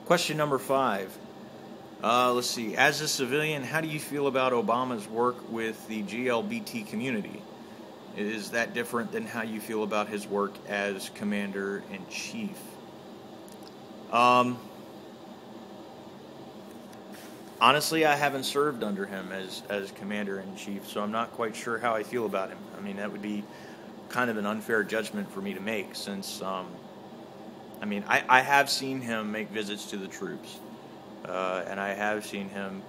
Question number 5. Let's see. As a civilian, how do you feel about Obama's work with the LGBT community? Is that different than how you feel about his work as Commander-in-Chief? Honestly, I haven't served under him as Commander-in-Chief, so I'm not quite sure how I feel about him. I mean, that would be kind of an unfair judgment for me to make, since, I have seen him make visits to the troops, and I have seen him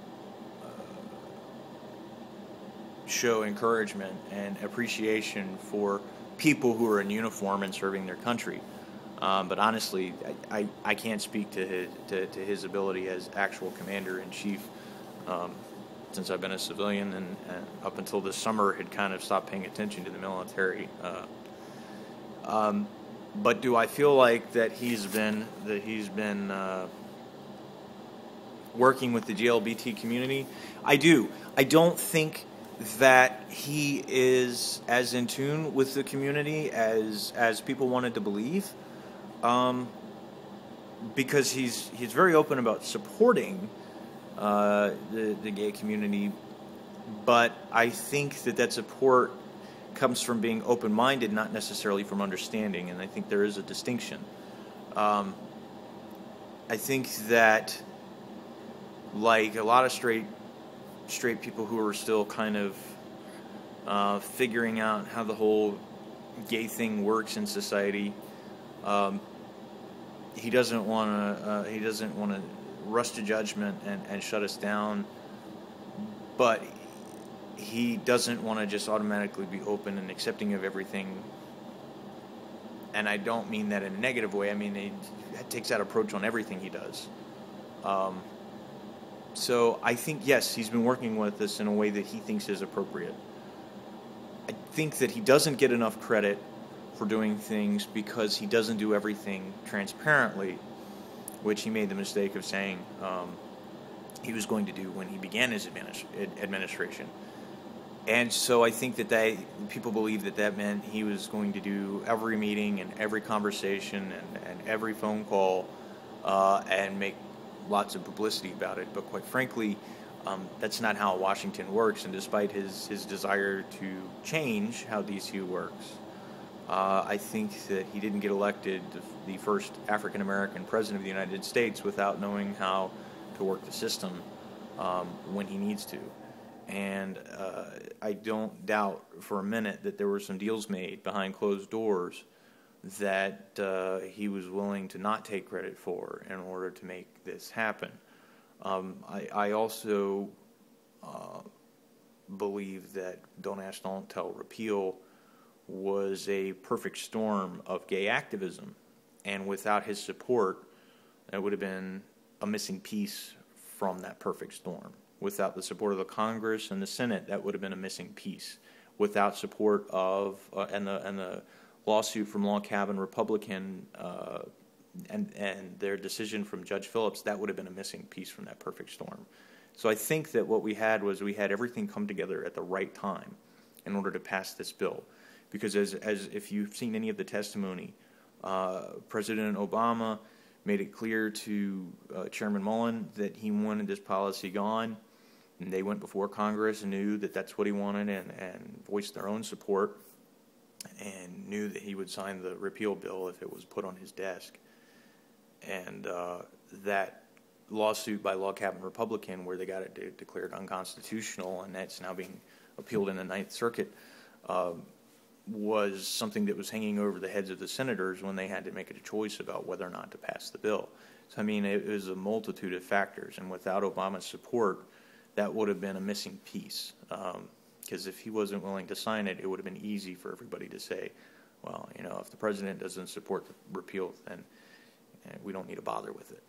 show encouragement and appreciation for people who are in uniform and serving their country. But honestly, I can't speak to his ability as actual Commander-in-Chief, since I've been a civilian and up until this summer had kind of stopped paying attention to the military. But do I feel like that he's been working with the LGBT community? I do. I don't think that he is as in tune with the community as people wanted to believe. Because he's very open about supporting the gay community, but I think that support comes from being open-minded, not necessarily from understanding, and I think there is a distinction. I think that, like a lot of straight people who are still kind of figuring out how the whole gay thing works in society, he doesn't want to rush to judgment and shut us down, but he doesn't want to just automatically be open and accepting of everything. And I don't mean that in a negative way. I mean, he takes that approach on everything he does. So I think, yes, he's been working with us in a way that he thinks is appropriate. I think that he doesn't get enough credit for doing things because he doesn't do everything transparently, which he made the mistake of saying he was going to do when he began his administration. And so I think that people believe that meant he was going to do every meeting and every conversation and every phone call and make lots of publicity about it. But quite frankly, that's not how Washington works. And despite his desire to change how DC works, I think that he didn't get elected the first African-American president of the United States without knowing how to work the system when he needs to. And I don't doubt for a minute that there were some deals made behind closed doors that he was willing to not take credit for in order to make this happen. I also believe that Don't Ask, Don't Tell repeal was a perfect storm of gay activism, and without his support, it would have been a missing piece from that perfect storm. Without the support of the Congress and the Senate, that would have been a missing piece. Without support of and the lawsuit from Log Cabin Republican and their decision from Judge Phillips, that would have been a missing piece from that perfect storm. So I think that what we had everything come together at the right time in order to pass this bill. Because as if you've seen any of the testimony, President Obama made it clear to Chairman Mullen that he wanted this policy gone. And they went before Congress and knew that that's what he wanted and voiced their own support and knew that he would sign the repeal bill if it was put on his desk. And that lawsuit by Log Cabin Republican, where they got it declared unconstitutional, and that's now being appealed in the Ninth Circuit, was something that was hanging over the heads of the senators when they had to make a choice about whether or not to pass the bill. So, I mean, it was a multitude of factors, and without Obama's support, that would have been a missing piece. Because if he wasn't willing to sign it, it would have been easy for everybody to say, well, if the president doesn't support the repeal, then we don't need to bother with it.